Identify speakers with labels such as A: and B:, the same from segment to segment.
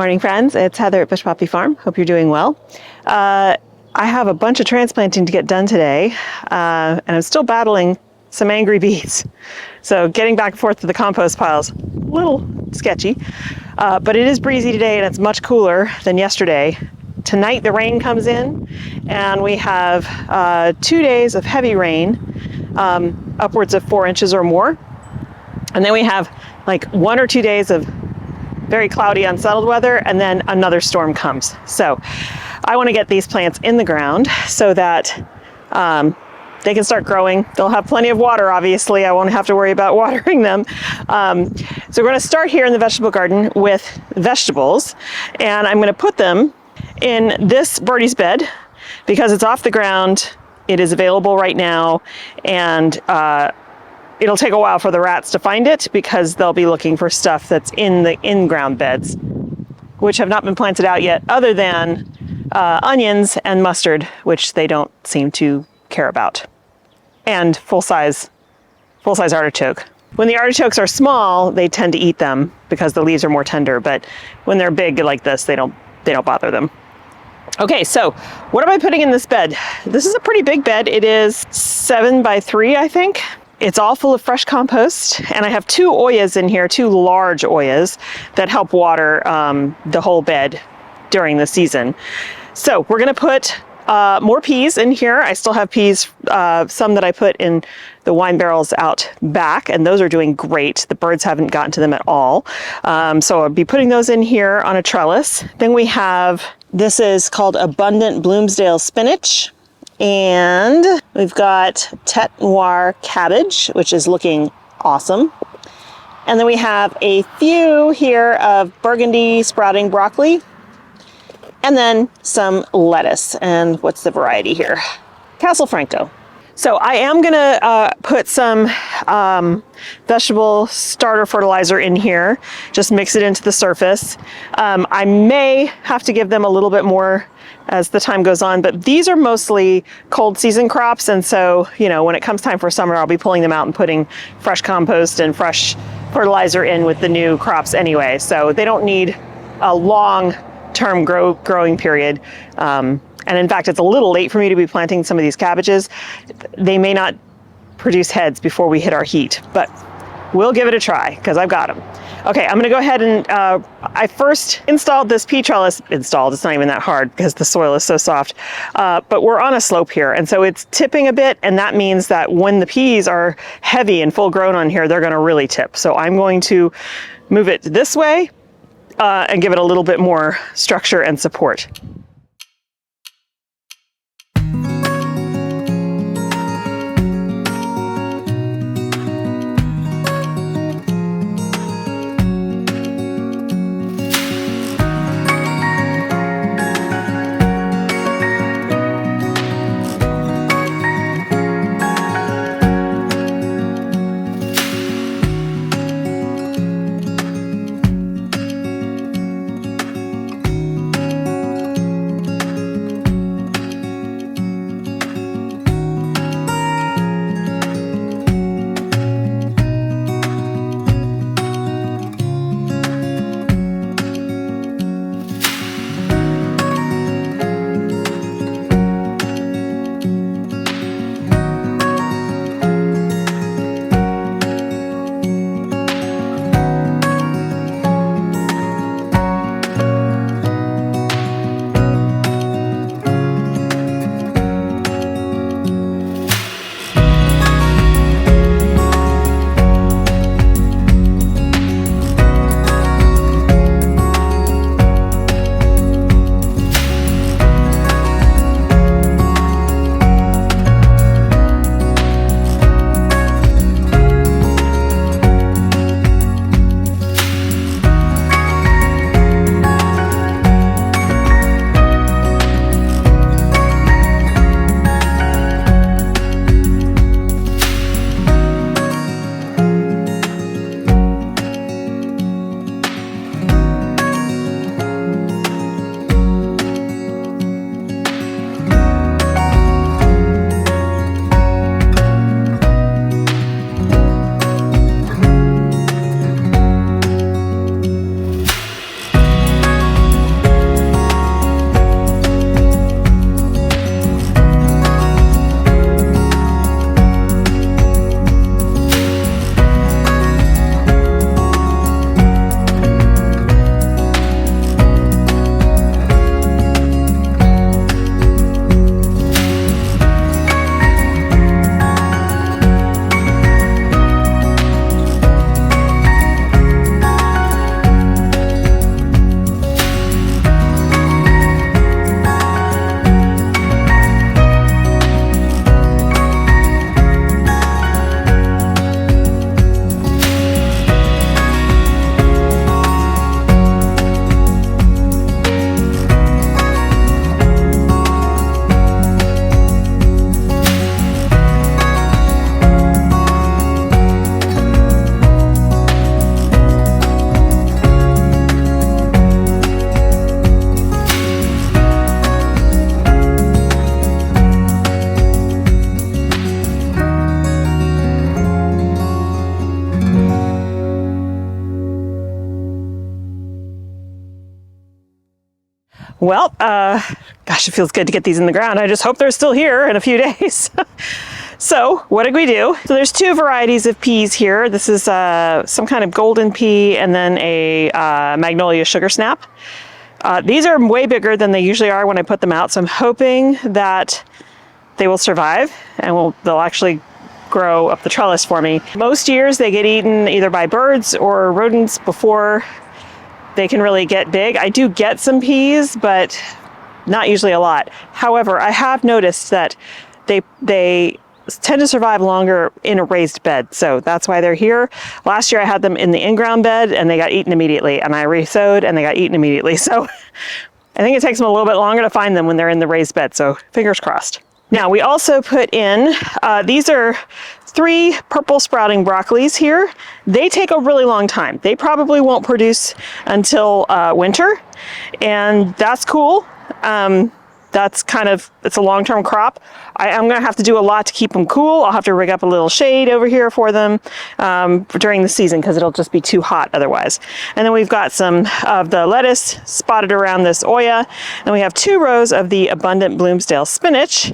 A: Morning, friends. It's Heather at Bush Poppy Farm. Hope you're doing well. I have a bunch of transplanting to get done today, and I'm still battling some angry bees. So getting back and forth to the compost piles, a little sketchy, but it is breezy today and it's much cooler than yesterday. Tonight the rain comes in and we have 2 days of heavy rain, upwards of 4 inches or more. And then we have like 1 or 2 days of very cloudy, unsettled weather, and then another storm comes. So I want to get these plants in the ground so that they can start growing. They'll have plenty of water, obviously. I won't have to worry about watering them. So we're going to start here in the vegetable garden with vegetables, and I'm going to put them in this birdie's bed because it's off the ground. It is available right now, and it'll take a while for the rats to find it because they'll be looking for stuff that's in the in-ground beds, which have not been planted out yet, other than onions and mustard, which they don't seem to care about, and full-size artichoke. When the artichokes are small, they tend to eat them because the leaves are more tender, but when they're big like this, they don't bother them. Okay, so what am I putting in this bed? This is a pretty big bed. It is 7 by 3, I think. It's all full of fresh compost, and I have 2 oyas in here, 2 large oyas that help water the whole bed during the season. So we're gonna put more peas in here. I still have peas, some that I put in the wine barrels out back, and those are doing great. The birds haven't gotten to them at all. So I'll be putting those in here on a trellis. Then we have, this is called Abundant Bloomsdale Spinach. And we've got Tete Noir cabbage, which is looking awesome. And then we have a few here of burgundy sprouting broccoli. And then some lettuce. And what's the variety here? Castle Franco. So I am gonna put some vegetable starter fertilizer in here, just mix it into the surface. I may have to give them a little bit more as the time goes on, but these are mostly cold season crops, and so, you know, when it comes time for summer, I'll be pulling them out and putting fresh compost and fresh fertilizer in with the new crops anyway, so they don't need a long-term growing period. And in fact, it's a little late for me to be planting some of these cabbages. They may not produce heads before we hit our heat, but we'll give it a try because I've got them. Okay, I'm gonna go ahead and, I first installed this pea trellis, it's not even that hard because the soil is so soft, but we're on a slope here, and so it's tipping a bit, and that means that when the peas are heavy and full grown on here, they're gonna really tip. So I'm going to move it this way and give it a little bit more structure and support. Well, gosh, it feels good to get these in the ground. I just hope they're still here in a few days. So what did we do? So there's two varieties of peas here. This is some kind of golden pea and then a magnolia sugar snap. These are way bigger than they usually are when I put them out. So I'm hoping that they will survive and they'll actually grow up the trellis for me. Most years they get eaten either by birds or rodents before they can really get big. I do get some peas, but not usually a lot. However, I have noticed that they tend to survive longer in a raised bed. So that's why they're here. Last year I had them in the in-ground bed and they got eaten immediately, and I re-sowed and they got eaten immediately. So I think it takes them a little bit longer to find them when they're in the raised bed. So fingers crossed. Now we also put in, these are 3 purple sprouting broccolis here. They take a really long time. They probably won't produce until winter, and that's cool. That's it's a long-term crop. I'm gonna have to do a lot to keep them cool. I'll have to rig up a little shade over here for them during the season because it'll just be too hot otherwise. And then we've got some of the lettuce spotted around this Oya. And we have 2 rows of the abundant Bloomsdale spinach.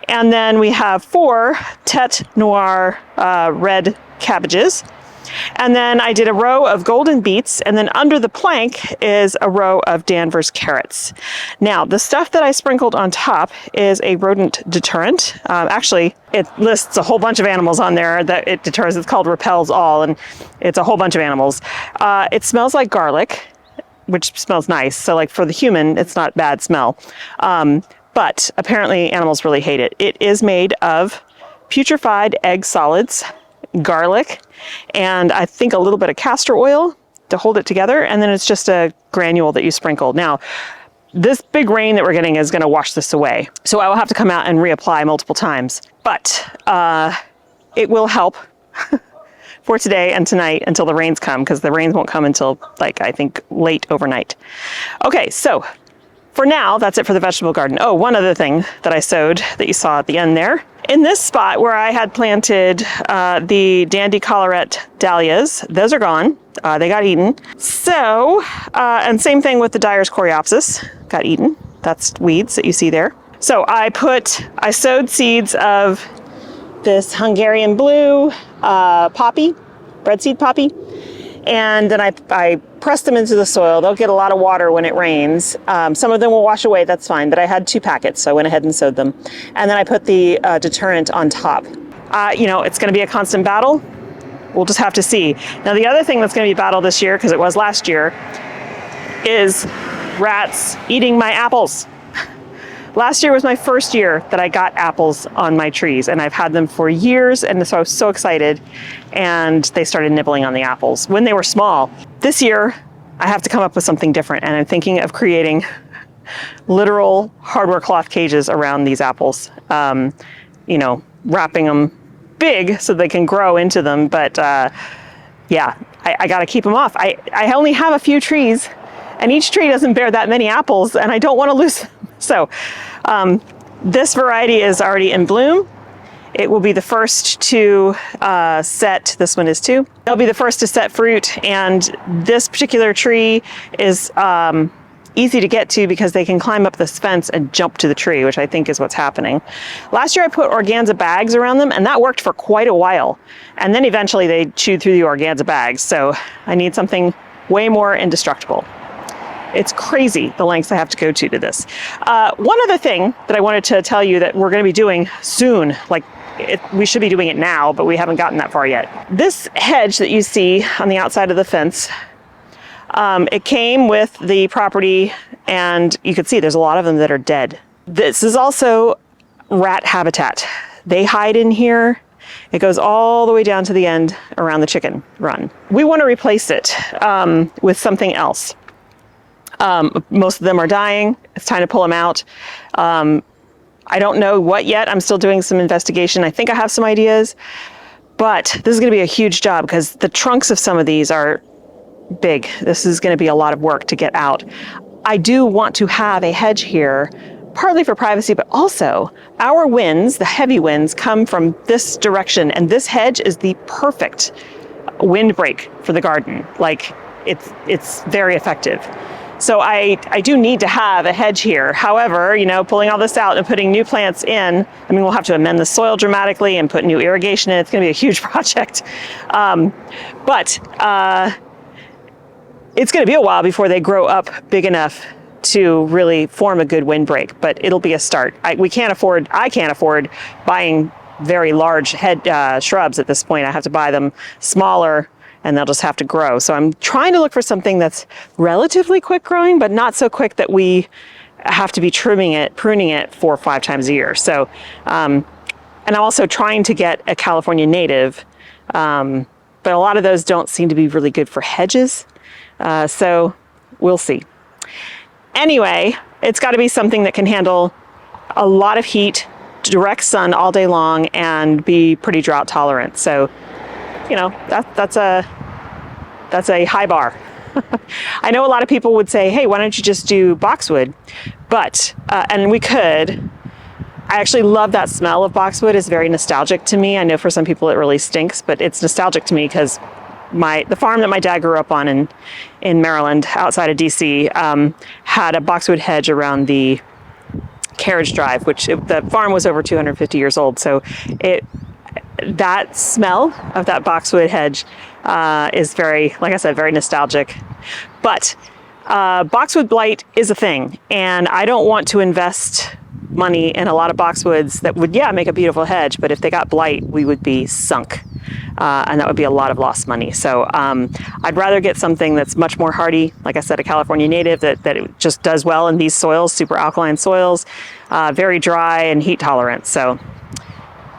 A: And then we have 4 Tete Noir red cabbages. And then I did a row of golden beets, and then under the plank is a row of Danvers carrots. Now, the stuff that I sprinkled on top is a rodent deterrent. Actually, it lists a whole bunch of animals on there that it deters. It's called Repels All, and it's a whole bunch of animals. It smells like garlic, which smells nice. So like for the human, it's not bad smell. But apparently animals really hate it. It is made of putrefied egg solids, garlic, and I think a little bit of castor oil to hold it together, and then it's just a granule that you sprinkle. Now, this big rain that we're getting is going to wash this away, so I will have to come out and reapply multiple times, but it will help for today and tonight until the rains come, because the rains won't come until I think late overnight. Okay, so for now, that's it for the vegetable garden. Oh, one other thing that I sowed that you saw at the end there. In this spot where I had planted the Dandy Collarette dahlias, those are gone. They got eaten. So, and same thing with the Dyer's Coreopsis, got eaten. That's weeds that you see there. So I sowed seeds of this Hungarian blue poppy, breadseed poppy. And then I pressed them into the soil. They'll get a lot of water when it rains. Some of them will wash away, that's fine, but I had 2 packets, so I went ahead and sowed them. And then I put the deterrent on top. It's gonna be a constant battle. We'll just have to see. Now the other thing that's gonna be a battle this year, because it was last year, is rats eating my apples. Last year was my first year that I got apples on my trees, and I've had them for years, and so I was so excited, and they started nibbling on the apples when they were small. This year, I have to come up with something different, and I'm thinking of creating literal hardware cloth cages around these apples, wrapping them big so they can grow into them, but yeah, I gotta keep them off. I only have a few trees, and each tree doesn't bear that many apples, and I don't want to lose them. So this variety is already in bloom. It will be the first to set, this one is too. It'll be the first to set fruit, and this particular tree is easy to get to because they can climb up this fence and jump to the tree, which I think is what's happening. Last year I put organza bags around them, and that worked for quite a while. And then eventually they chewed through the organza bags, so I need something way more indestructible. It's crazy the lengths I have to go to this. One other thing that I wanted to tell you that we're going to be doing soon, we should be doing it now, but we haven't gotten that far yet. This hedge that you see on the outside of the fence, it came with the property, and you can see there's a lot of them that are dead. This is also rat habitat. They hide in here. It goes all the way down to the end around the chicken run. We want to replace it with something else. Most of them are dying. It's time to pull them out. I don't know what yet. I'm still doing some investigation. I think I have some ideas, but this is going to be a huge job because the trunks of some of these are big. This is going to be a lot of work to get out. I do want to have a hedge here, partly for privacy, but also our winds, the heavy winds, come from this direction, and this hedge is the perfect windbreak for the garden. It's very effective. So I do need to have a hedge here. However, you know, pulling all this out and putting new plants in, I mean, we'll have to amend the soil dramatically and put new irrigation in. It's going to be a huge project. But it's going to be a while before they grow up big enough to really form a good windbreak, but it'll be a start. I can't afford buying very large shrubs at this point. I have to buy them smaller, and they'll just have to grow. So I'm trying to look for something that's relatively quick growing, but not so quick that we have to be pruning it 4 or 5 times a year. So, and I'm also trying to get a California native, but a lot of those don't seem to be really good for hedges. So we'll see. Anyway, it's got to be something that can handle a lot of heat, direct sun all day long, and be pretty drought tolerant. So, you know, that's a high bar. I know a lot of people would say, hey, why don't you just do boxwood? But, and we could. I actually love that smell of boxwood. It's very nostalgic to me. I know for some people it really stinks, but it's nostalgic to me because the farm that my dad grew up on in Maryland, outside of DC, had a boxwood hedge around the carriage drive, the farm was over 250 years old. So that smell of that boxwood hedge is very, like I said, very nostalgic. But boxwood blight is a thing, and I don't want to invest money in a lot of boxwoods that would, make a beautiful hedge, but if they got blight, we would be sunk. And that would be a lot of lost money. So I'd rather get something that's much more hardy. Like I said, a California native that it just does well in these soils, super alkaline soils, very dry and heat tolerant. So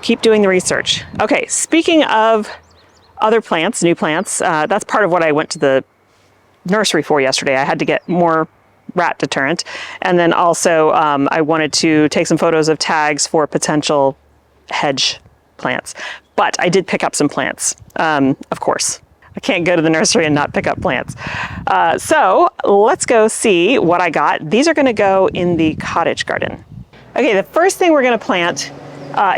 A: keep doing the research. Okay, speaking of other plants, new plants, that's part of what I went to the nursery for yesterday. I had to get more rat deterrent. And then also I wanted to take some photos of tags for potential hedge plants. But I did pick up some plants, of course. I can't go to the nursery and not pick up plants. So let's go see what I got. These are gonna go in the cottage garden. Okay, the first thing we're gonna plant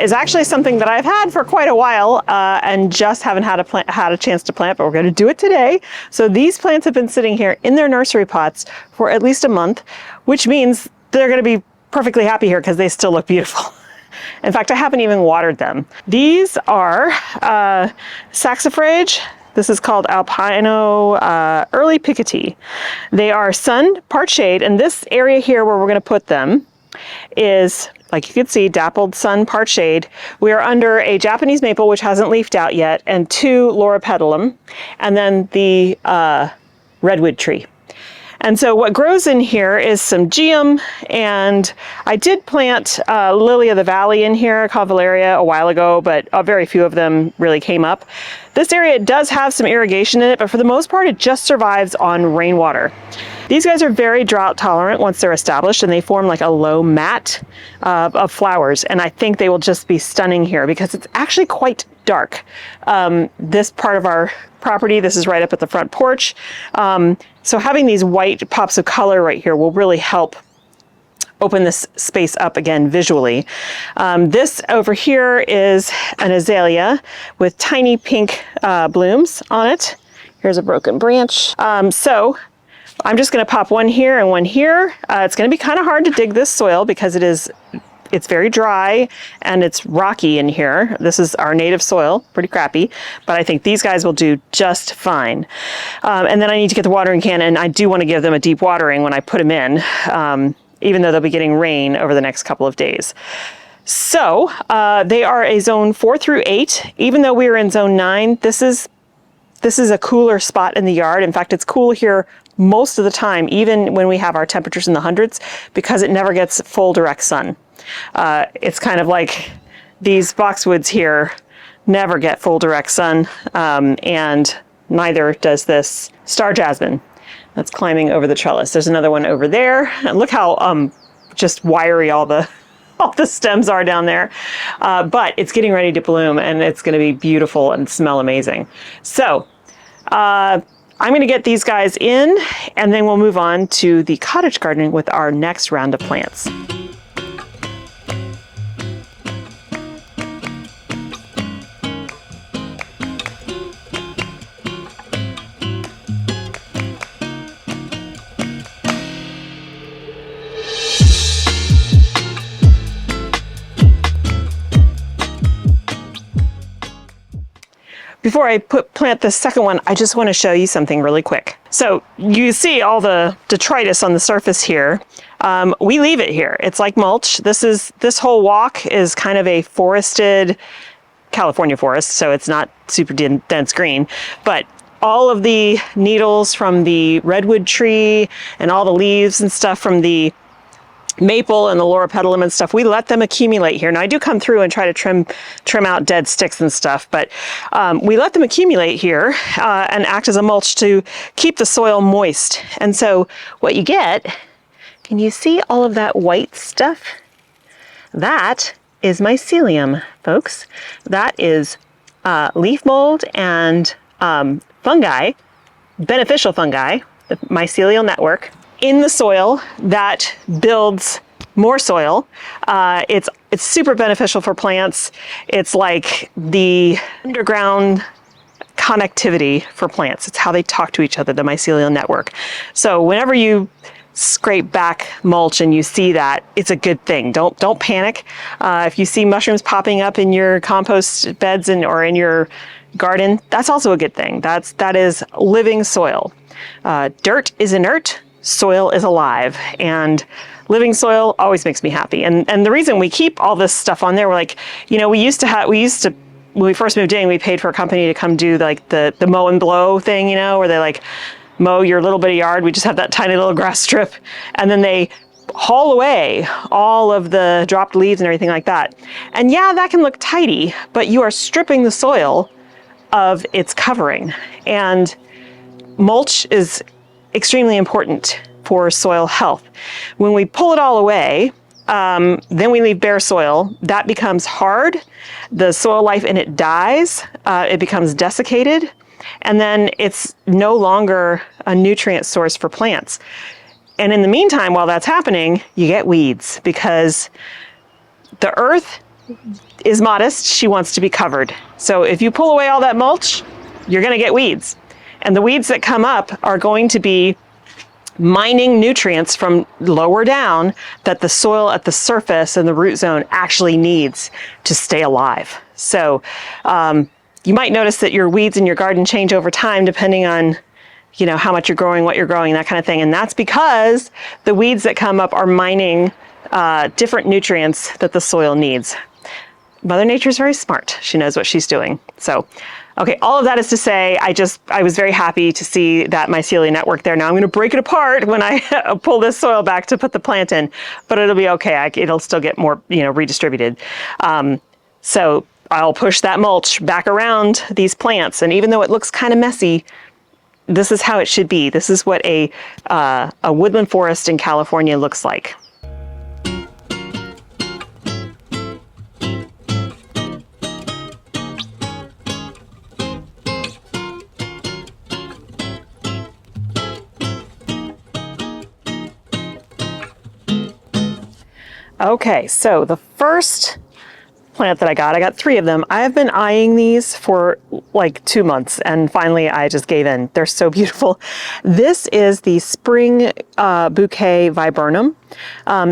A: is actually something that I've had for quite a while and just haven't had a chance to plant, but we're gonna do it today. So these plants have been sitting here in their nursery pots for at least a month, which means they're gonna be perfectly happy here because they still look beautiful. In fact, I haven't even watered them. These are saxifrage. This is called Alpino Early Picotee. They are sun, part shade, and this area here where we're gonna put them is, like you can see, dappled sun, part shade. We are under a Japanese maple, which hasn't leafed out yet, and 2 loropetalum, and then the redwood tree. And so what grows in here is some geum, and I did plant lily of the valley in here, Convallaria, a while ago, but very few of them really came up. This area does have some irrigation in it, but for the most part, it just survives on rainwater. These guys are very drought tolerant once they're established, and they form like a low mat of flowers. And I think they will just be stunning here because it's actually quite dark. This part of our property, this is right up at the front porch. So having these white pops of color right here will really help open this space up again visually. This over here is an azalea with tiny pink blooms on it. Here's a broken branch. So I'm just gonna pop one here and one here. It's gonna be kind of hard to dig this soil because it's very dry and it's rocky in here. This is our native soil, pretty crappy, but I think these guys will do just fine. And then I need to get the watering can, and I do want to give them a deep watering when I put them in, even though they'll be getting rain over the next couple of days. So they are a zone 4 through 8. Even though we are in zone 9, this is a cooler spot in the yard. In fact, it's cool here most of the time, even when we have our temperatures in the hundreds, because it never gets full direct sun. It's kind of like these boxwoods here never get full direct sun, and neither does this star jasmine that's climbing over the trellis. There's another one over there, and look how just wiry all the stems are down there. But it's getting ready to bloom, and it's going to be beautiful and smell amazing. So I'm going to get these guys in, and then we'll move on to the cottage garden with our next round of plants. before I plant the second one, I just want to show you something really quick. So you see all the detritus on the surface here. We leave it here. It's like mulch. This whole walk is kind of a forested California forest, so it's not super dense green, but all of the needles from the redwood tree and all the leaves and stuff from the maple and the loropetalum and stuff, we let them accumulate here. Now I do come through and try to trim out dead sticks and stuff, but we let them accumulate here and act as a mulch to keep the soil moist. And so what you get, can you see all of that white stuff? That is mycelium, folks. That is leaf mold and fungi, beneficial fungi, the mycelial network in the soil that builds more soil. It's super beneficial for plants. It's like the underground connectivity for plants. It's how they talk to each other, the mycelial network. So whenever you scrape back mulch and you see that, it's a good thing. Don't panic. If you see mushrooms popping up in your compost beds or in your garden, that's also a good thing. That is living soil. Dirt is inert. Soil is alive, and living soil always makes me happy. And the reason we keep all this stuff on there, we're like, we used to when we first moved in, we paid for a company to come do like the mow and blow thing, where they like mow your little bitty yard. We just have that tiny little grass strip, and then they haul away all of the dropped leaves and everything like that. And yeah, that can look tidy, but you are stripping the soil of its covering. And mulch is extremely important for soil health. When we pull it all away, then we leave bare soil. That becomes hard. The soil life in it dies. It becomes desiccated. And then it's no longer a nutrient source for plants. And in the meantime, while that's happening, you get weeds because the earth is modest. She wants to be covered. So if you pull away all that mulch, you're going to get weeds. And the weeds that come up are going to be mining nutrients from lower down that the soil at the surface and the root zone actually needs to stay alive. So you might notice that your weeds in your garden change over time depending on how much you're growing, what you're growing, that kind of thing. And that's because the weeds that come up are mining different nutrients that the soil needs. Mother Nature's very smart. She knows what she's doing. So, okay, all of that is to say, I was very happy to see that mycelial network there. Now I'm going to break it apart when I pull this soil back to put the plant in, but it'll be okay. It'll still get more, redistributed. So I'll push that mulch back around these plants. And even though it looks kind of messy, this is how it should be. This is what a woodland forest in California looks like. Okay, so the first plant that I got 3 of them. I have been eyeing these for like 2 months, and finally I just gave in. They're so beautiful. This is the spring bouquet viburnum.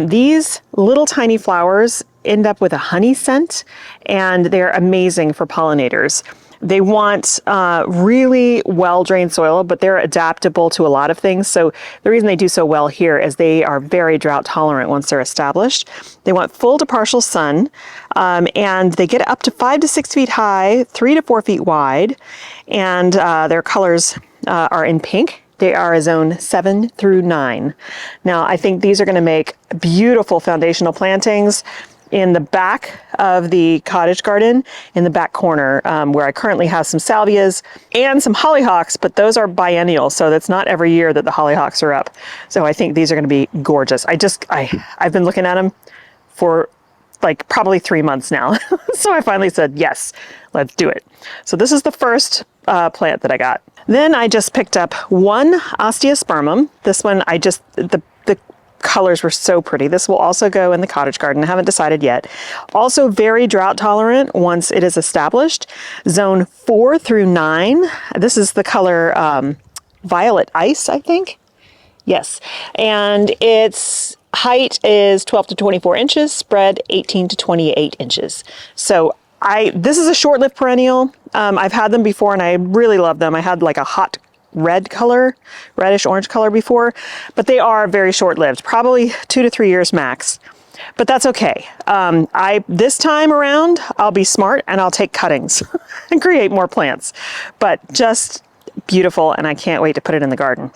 A: These little tiny flowers end up with a honey scent, and they're amazing for pollinators. They want really well-drained soil, but they're adaptable to a lot of things. So the reason they do so well here is they are very drought tolerant once they're established. They want full to partial sun, and they get up to 5 to 6 feet high, 3 to 4 feet wide, and their colors are in pink. They are a zone 7 through 9. Now, I think these are going to make beautiful foundational plantings in the back of the cottage garden, in the back corner, where I currently have some salvias and some hollyhocks, but those are biennial, so that's not every year that the hollyhocks are up. So I think these are going to be gorgeous. I've been looking at them for like probably 3 months now. So I finally said, yes, let's do it. So this is the first plant that I got. Then I just picked up one osteospermum. This one, the colors were so pretty. This will also go in the cottage garden. I haven't decided yet. Also very drought tolerant once it is established. Zone 4 through 9. This is the color violet ice, I think. Yes. And its height is 12 to 24 inches, spread 18 to 28 inches. So This is a short-lived perennial. I've had them before and I really love them. I had like a hot red color, reddish orange color before, but they are very short-lived, probably 2 to 3 years max. But that's okay. This time around, I'll be smart and I'll take cuttings and create more plants. But just beautiful, and I can't wait to put it in the garden.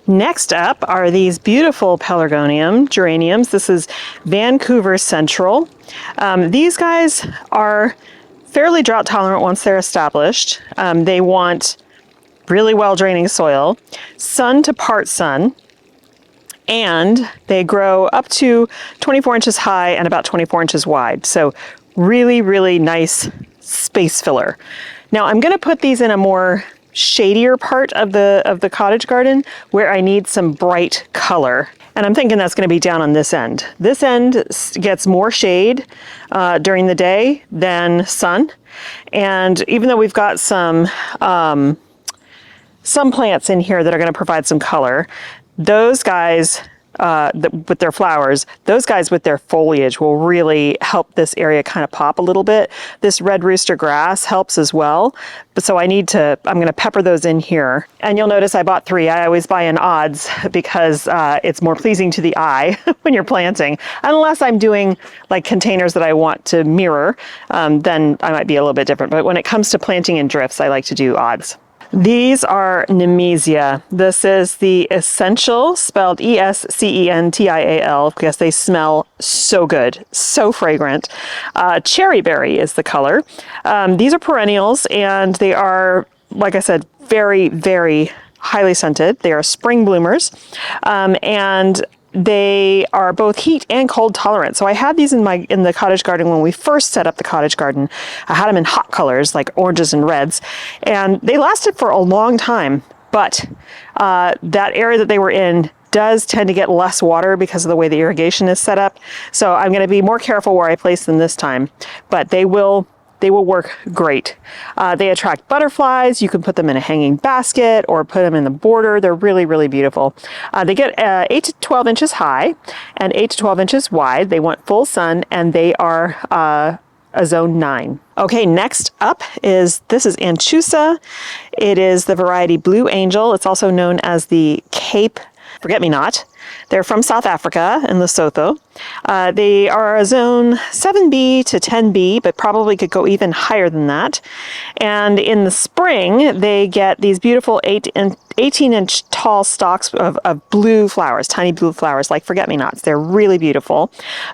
A: Next up are these beautiful pelargonium geraniums. This is Vancouver Central. These guys are fairly drought tolerant once they're established. They want really well draining soil, sun to part sun, and they grow up to 24 inches high and about 24 inches wide. So really, really nice space filler. Now I'm gonna put these in a more shadier part of the cottage garden where I need some bright color. And I'm thinking that's gonna be down on this end. This end gets more shade during the day than sun. And even though we've got some plants in here that are gonna provide some color, those guys with their flowers, those guys with their foliage will really help this area kind of pop a little bit. This red rooster grass helps as well. But so I'm going to pepper those in here. And you'll notice I bought 3. I always buy in odds because it's more pleasing to the eye when you're planting. Unless I'm doing like containers that I want to mirror, then I might be a little bit different. But when it comes to planting in drifts, I like to do odds. These are Nemesia. This is the Essential, spelled Escential, because they smell so good, so fragrant. Cherry berry is the color. These are perennials, and they are, like I said, very, very highly scented. They are spring bloomers, and they are both heat and cold tolerant. So I had these in the cottage garden when we first set up the cottage garden. I had them in hot colors like oranges and reds, and they lasted for a long time. But that area that they were in does tend to get less water because of the way the irrigation is set up. So I'm going to be more careful where I place them this time. But they will work great. They attract butterflies. You can put them in a hanging basket or put them in the border. They're really, really beautiful. They get 8 to 12 inches high and 8 to 12 inches wide. They want full sun, and they are a zone 9. Okay, next up this is Anchusa. It is the variety Blue Angel. It's also known as the Cape Forget-Me-Not. They're from South Africa in Lesotho. They are a zone 7B to 10B, but probably could go even higher than that. And in the spring, they get these beautiful 18-inch tall stalks of blue flowers, tiny blue flowers like forget-me-nots. They're really beautiful,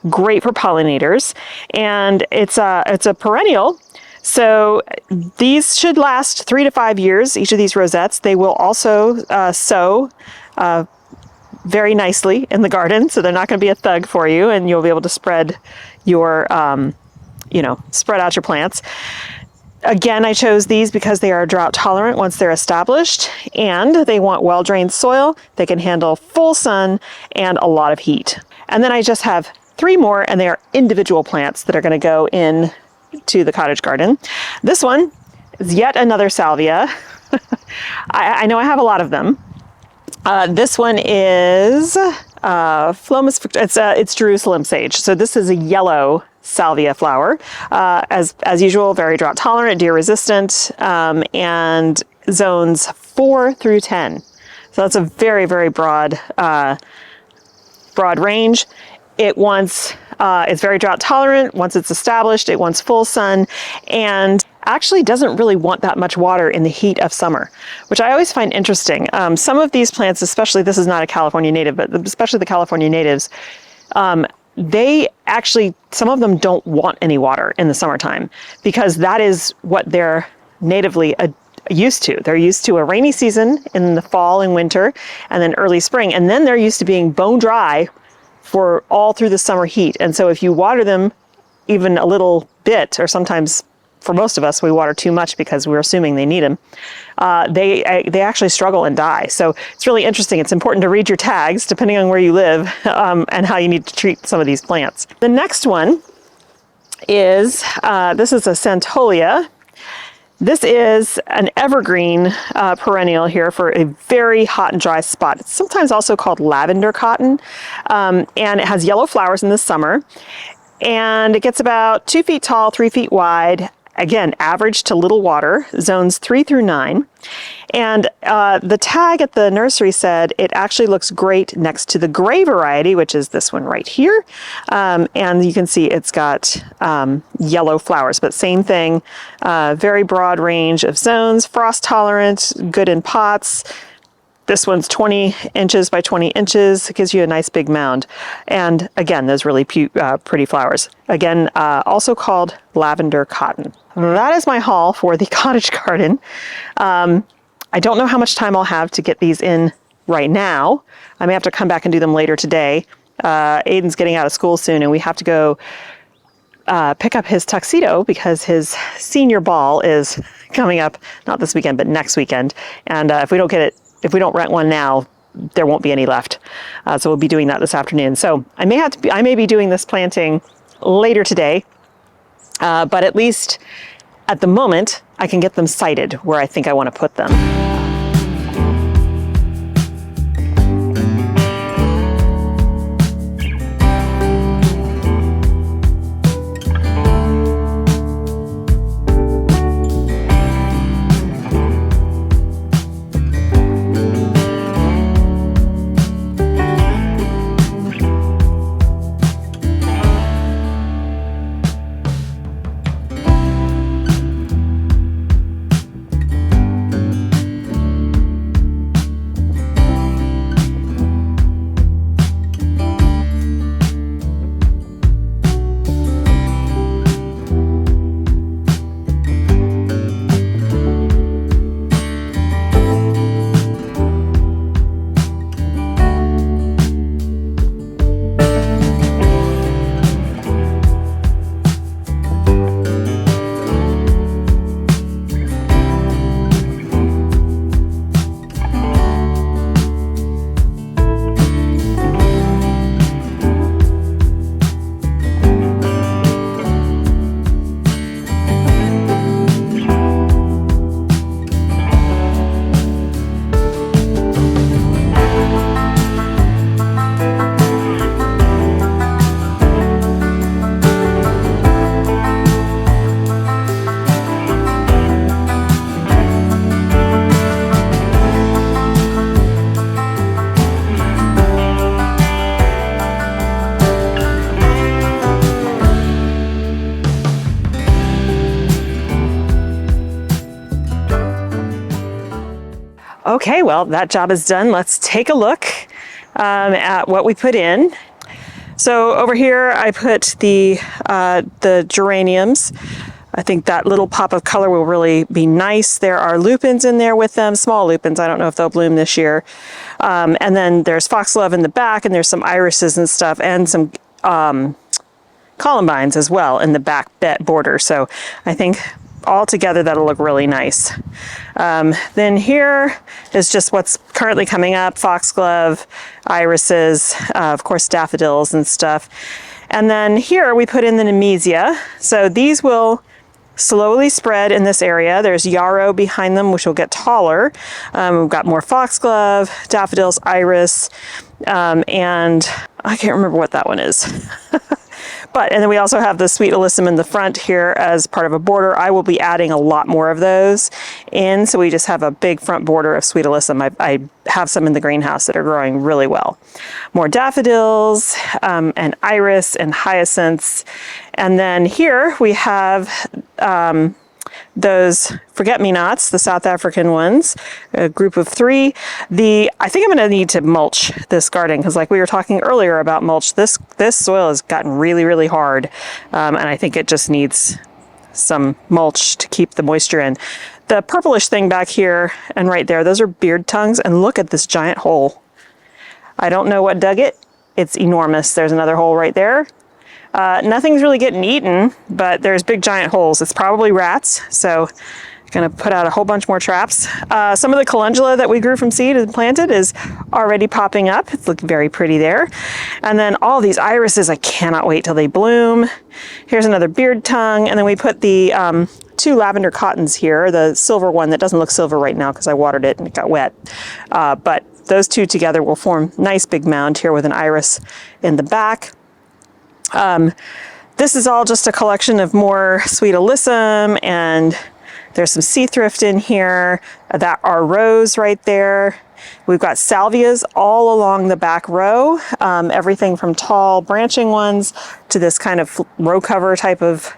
A: great for pollinators. And it's a perennial. So these should last 3 to 5 years, each of these rosettes. They will also sow very nicely in the garden, so they're not going to be a thug for you, and you'll be able to spread your, spread out your plants. Again, I chose these because they are drought tolerant once they're established, and they want well-drained soil. They can handle full sun and a lot of heat. And then I just have 3 more, and they are individual plants that are going to go in to the cottage garden. This one is yet another salvia. I know I have a lot of them. This one is it's Jerusalem sage. So this is a yellow salvia flower. As usual, very drought tolerant, deer resistant, and zones 4 through 10. So that's a very, very broad range. It's very drought tolerant. Once it's established, it wants full sun, and actually doesn't really want that much water in the heat of summer, which I always find interesting. Some of these plants, especially, this is not a California native, but especially the California natives, they actually, some of them don't want any water in the summertime because that is what they're natively used to. They're used to a rainy season in the fall and winter, and then early spring, and then they're used to being bone dry for all through the summer heat. And so if you water them even a little bit, or sometimes for most of us, we water too much because we're assuming they need them, they actually struggle and die. So it's really interesting. It's important to read your tags depending on where you live and how you need to treat some of these plants. The next one is, this is a Santolia. This is an evergreen perennial here for a very hot and dry spot. It's sometimes also called lavender cotton, and it has yellow flowers in the summer. And it gets about 2 feet tall, 3 feet wide. Again, average to little water, zones 3 through 9. And the tag at the nursery said it actually looks great next to the gray variety, which is this one right here. And you can see it's got yellow flowers, but same thing, very broad range of zones, frost tolerant, good in pots. This one's 20 inches by 20 inches. It gives you a nice big mound. And again, those really pretty flowers. Again, also called lavender cotton. That is my haul for the cottage garden. I don't know how much time I'll have to get these in right now. I may have to come back and do them later today. Aiden's getting out of school soon and we have to go pick up his tuxedo because his senior ball is coming up, not this weekend, but next weekend. And if we don't rent one now, there won't be any left. So we'll be doing that this afternoon. So I may be doing this planting later today, but at least at the moment, I can get them sited where I think I want to put them. Okay, well, that job is done. Let's take a look at what we put in. So over here, I put the geraniums. I think that little pop of color will really be nice. There are lupins in there with them, small lupins. I don't know if they'll bloom this year. And then there's foxglove in the back, and there's some irises and stuff, and some columbines as well in the back border. So I think all together that'll look really nice. Then here is just what's currently coming up: foxglove, irises, of course daffodils and stuff. And then here we put in the nemesia. So these will slowly spread in this area. There's yarrow behind them, which will get taller. We've got more foxglove, daffodils, iris, and I can't remember what that one is. And then we also have the sweet alyssum in the front here as part of a border. I will be adding a lot more of those in, so we just have a big front border of sweet alyssum. I have some in the greenhouse that are growing really well. More daffodils, and iris and hyacinths. And then here we have those forget-me-nots, the South African ones, a group of 3. I think I'm going to need to mulch this garden because, like we were talking earlier about mulch, this soil has gotten really, really hard, and I think it just needs some mulch to keep the moisture in. The purplish thing back here and right there, those are beard tongues, and look at this giant hole. I don't know what dug it. It's enormous. There's another hole right there. Nothing's really getting eaten, but there's big giant holes. It's probably rats, so I'm gonna put out a whole bunch more traps. Some of the calendula that we grew from seed and planted is already popping up. It's looking very pretty there. And then all these irises, I cannot wait till they bloom. Here's another beard tongue, and then we put the 2 lavender cottons here, the silver one that doesn't look silver right now because I watered it and it got wet. But those 2 together will form a nice big mound here with an iris in the back. This is all just a collection of more sweet alyssum, and there's some sea thrift in here that are rose right there. We've got salvias all along the back row, everything from tall branching ones to this kind of row cover type of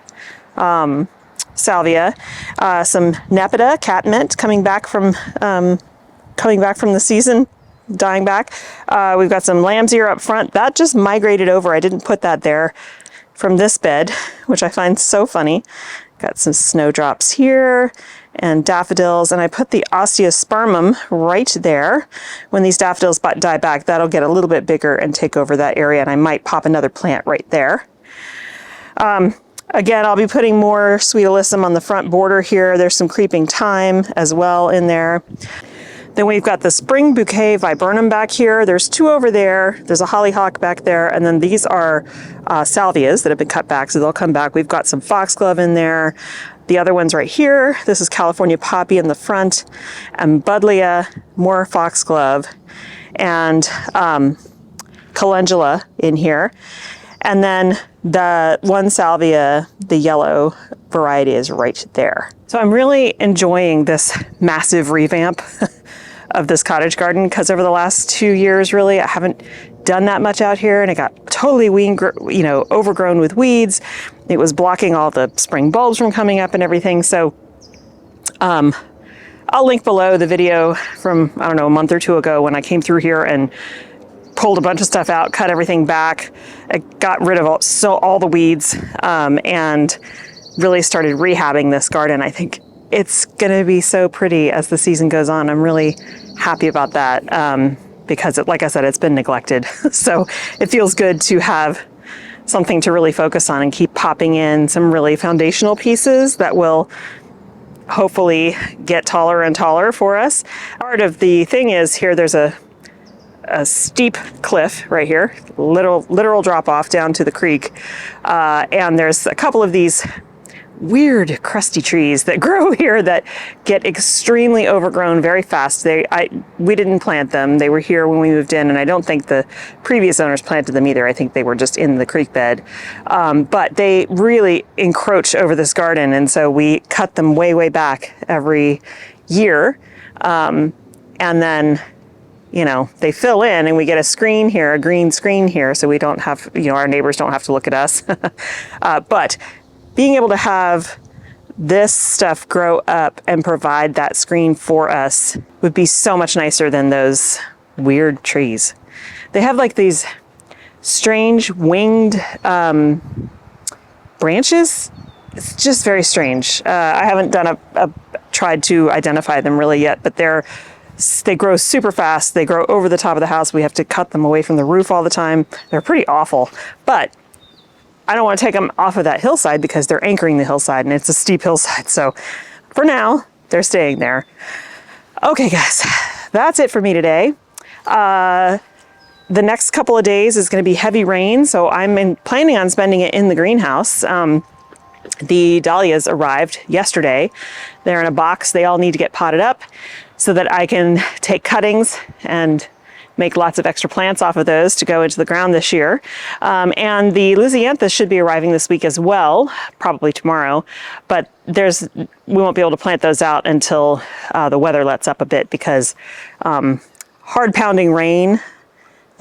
A: salvia. Some nepeta, catmint, coming back from the season, dying back. We've got some lamb's ear up front. That just migrated over. I didn't put that there from this bed, which I find so funny. Got some snowdrops here and daffodils, and I put the osteospermum right there. When these daffodils die back, that'll get a little bit bigger and take over that area, and I might pop another plant right there. Again, I'll be putting more sweet alyssum on the front border here. There's some creeping thyme as well in there. Then we've got the spring bouquet viburnum back here. There's two over there. There's a hollyhock back there. And then these are salvias that have been cut back, so they'll come back. We've got some foxglove in there. The other one's right here. This is California poppy in the front, and buddleia, more foxglove, and calendula in here. And then the one salvia, the yellow variety, is right there. So I'm really enjoying this massive revamp of this cottage garden, because over the last 2 years, really, I haven't done that much out here, and it got totally overgrown with weeds. It was blocking all the spring bulbs from coming up and everything. So I'll link below the video from, I don't know, a month or two ago when I came through here and pulled a bunch of stuff out, cut everything back. I got rid of all the weeds, and really started rehabbing this garden. I think it's gonna be so pretty as the season goes on. I'm really happy about that, because like I said, it's been neglected. So it feels good to have something to really focus on and keep popping in some really foundational pieces that will hopefully get taller and taller for us. Part of the thing is here, there's a steep cliff right here, literal drop off down to the creek. And there's a couple of these weird crusty trees that grow here that get extremely overgrown very fast. We didn't plant them. They were here when we moved in, and I don't think the previous owners planted them either. I think they were just in the creek bed. But they really encroach over this garden, and so we cut them way back every year. And then they fill in, and we get a screen here, a green screen here, so we don't have, our neighbors don't have to look at us. But being able to have this stuff grow up and provide that screen for us would be so much nicer than those weird trees. They have like these strange winged branches. It's just very strange. I haven't done tried to identify them really yet, but they grow super fast. They grow over the top of the house. We have to cut them away from the roof all the time. They're pretty awful, but I don't want to take them off of that hillside because they're anchoring the hillside, and it's a steep hillside. So for now, they're staying there. Okay, guys, that's it for me today. The next couple of days is going to be heavy rain, so I'm planning on spending it in the greenhouse. The dahlias arrived yesterday. They're in a box. They all need to get potted up so that I can take cuttings and make lots of extra plants off of those to go into the ground this year. And the Lysianthus should be arriving this week as well, probably tomorrow. But we won't be able to plant those out until the weather lets up a bit, because hard pounding rain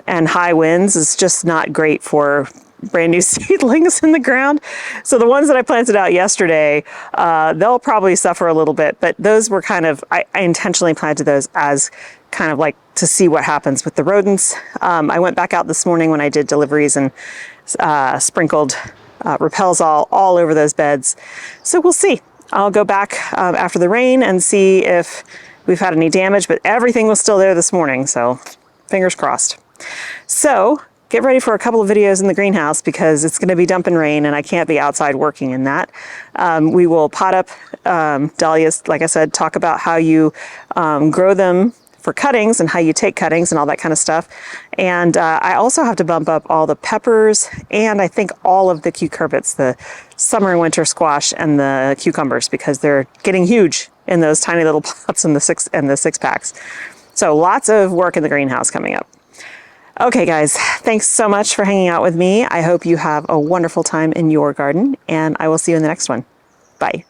A: and high winds is just not great for brand new seedlings in the ground. So the ones that I planted out yesterday, they'll probably suffer a little bit, but those were I intentionally planted those as kind of like to see what happens with the rodents. I went back out this morning when I did deliveries and sprinkled repels all over those beds. So we'll see. I'll go back after the rain and see if we've had any damage, but everything was still there this morning, so fingers crossed. So get ready for a couple of videos in the greenhouse, because it's going to be dumping rain and I can't be outside working in that. We will pot up dahlias, like I said, talk about how you grow them for cuttings and how you take cuttings and all that kind of stuff. And I also have to bump up all the peppers and I think all of the cucurbits, the summer and winter squash and the cucumbers, because they're getting huge in those tiny little pots in the six packs. So lots of work in the greenhouse coming up. Okay, guys, thanks so much for hanging out with me. I hope you have a wonderful time in your garden, and I will see you in the next one. Bye.